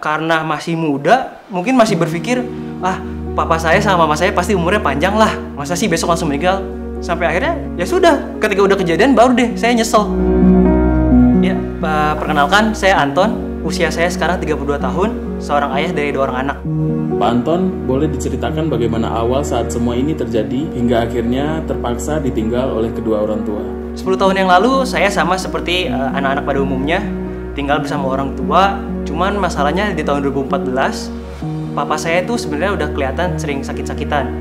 karena masih muda, mungkin masih berpikir, ah papa saya sama mama saya pasti umurnya panjang lah, masa sih besok langsung meninggal. Sampai akhirnya ya sudah, ketika udah kejadian baru deh saya nyesel. Ya, perkenalkan saya Anton, usia saya sekarang 32 tahun, seorang ayah dari 2 orang anak. Pak Anton, boleh diceritakan bagaimana awal saat semua ini terjadi hingga akhirnya terpaksa ditinggal oleh kedua orang tua? 10 tahun yang lalu saya sama seperti anak-anak pada umumnya, tinggal bersama orang tua. Cuman masalahnya di tahun 2014, papa saya tuh sebenarnya udah kelihatan sering sakit-sakitan.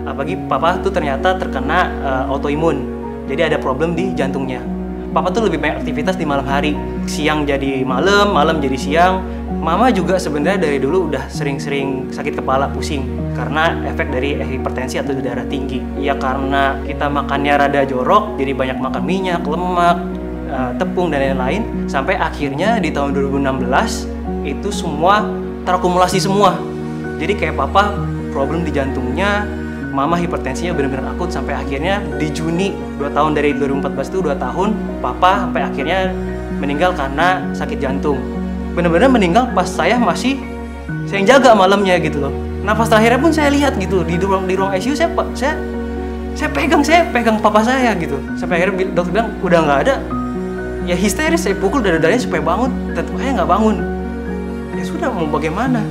Apalagi papa tuh ternyata terkena autoimun, jadi ada problem di jantungnya. Papa tuh lebih banyak aktivitas di malam hari, siang jadi malam, malam jadi siang. Mama juga sebenarnya dari dulu udah sering-sering sakit kepala, pusing karena efek dari hipertensi atau darah tinggi. Ya karena kita makannya rada jorok, jadi banyak makan minyak, lemak, tepung dan lain-lain. Sampai akhirnya di tahun 2016 itu semua terakumulasi semua. Jadi kayak papa problem di jantungnya, mama hipertensinya benar-benar akut. Sampai akhirnya di Juni 2 tahun dari 2014 itu 2 tahun, papa sampai akhirnya meninggal karena sakit jantung. Benar-benar meninggal pas saya yang jaga malamnya gitu loh. Nafas terakhirnya pun saya lihat gitu di ruang ICU. Saya pegang papa saya gitu. Sampai akhirnya dokter bilang udah nggak ada. Ya histeris, saya pukul dada-dadanya supaya bangun, tetap aja nggak bangun. Ya sudah, mau bagaimana?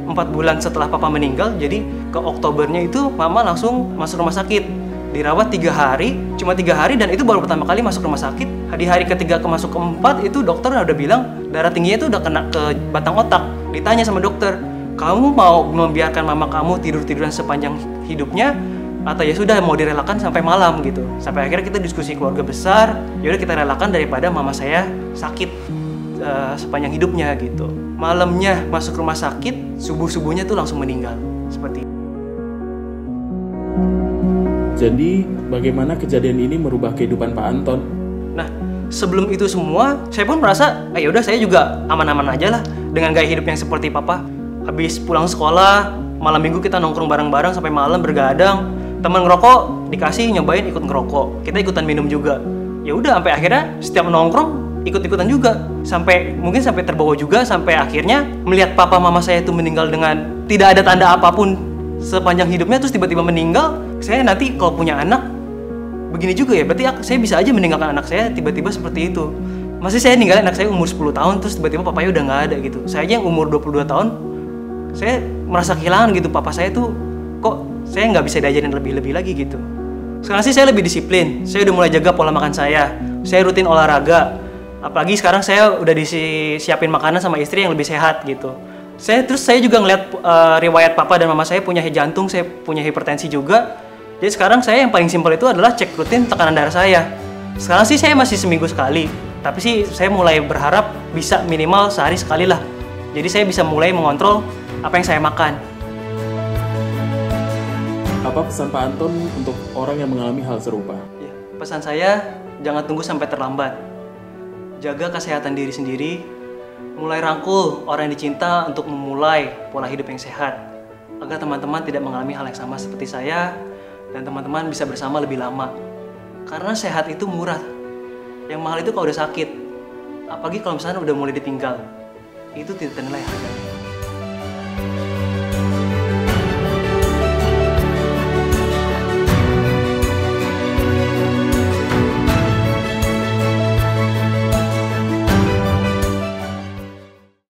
4 bulan setelah papa meninggal, jadi ke Oktobernya itu mama langsung masuk rumah sakit, dirawat 3 hari, cuma 3 hari, dan itu baru pertama kali masuk rumah sakit. Di hari ketiga masuk keempat itu dokter udah bilang darah tingginya itu udah kena ke batang otak. Ditanya sama dokter, kamu mau membiarkan mama kamu tidur-tiduran sepanjang hidupnya atau ya sudah mau direlakan sampai malam gitu. Sampai akhirnya kita diskusi keluarga besar, yaudah kita relakan daripada mama saya sakit sepanjang hidupnya gitu. Malamnya masuk rumah sakit, subuh-subuhnya tuh langsung meninggal seperti itu. Jadi bagaimana kejadian ini merubah kehidupan Pak Anton? Nah, sebelum itu semua, saya pun merasa, ya udah saya juga aman-aman aja lah dengan gaya hidup yang seperti papa. Habis pulang sekolah, malam minggu kita nongkrong bareng-bareng sampai malam bergadang. Teman ngerokok dikasih nyobain ikut ngerokok, kita ikutan minum juga. Ya udah sampai akhirnya setiap nongkrong ikut-ikutan juga. Mungkin sampai terbawa juga sampai akhirnya melihat papa mama saya itu meninggal dengan tidak ada tanda apapun sepanjang hidupnya, terus tiba-tiba meninggal. Saya nanti kalau punya anak begini juga ya, berarti saya bisa aja meninggalkan anak saya tiba-tiba seperti itu. Masih saya ninggalin anak saya umur 10 tahun terus tiba-tiba papanya udah nggak ada gitu. Saya aja yang umur 22 tahun, saya merasa kehilangan gitu. Papa saya tuh kok saya nggak bisa diajarin lebih-lebih lagi gitu. Sekarang sih saya lebih disiplin, saya udah mulai jaga pola makan saya rutin olahraga. Apalagi sekarang saya udah disiapin makanan sama istri yang lebih sehat gitu. Saya juga ngeliat riwayat papa dan mama saya punya jantung, saya punya hipertensi juga. Jadi sekarang saya yang paling simpel itu adalah cek rutin tekanan darah saya. Sekarang sih saya masih seminggu sekali, tapi sih saya mulai berharap bisa minimal sehari sekali lah. Jadi saya bisa mulai mengontrol apa yang saya makan. Apa pesan Pak Anton untuk orang yang mengalami hal serupa? Ya, pesan saya, jangan tunggu sampai terlambat. Jaga kesehatan diri sendiri, mulai rangkul orang yang dicinta untuk memulai pola hidup yang sehat, agar teman-teman tidak mengalami hal yang sama seperti saya, dan teman-teman bisa bersama lebih lama. Karena sehat itu murah, yang mahal itu kalau udah sakit. Apalagi kalau misalnya udah mulai ditinggal, itu tidak ternilai harganya.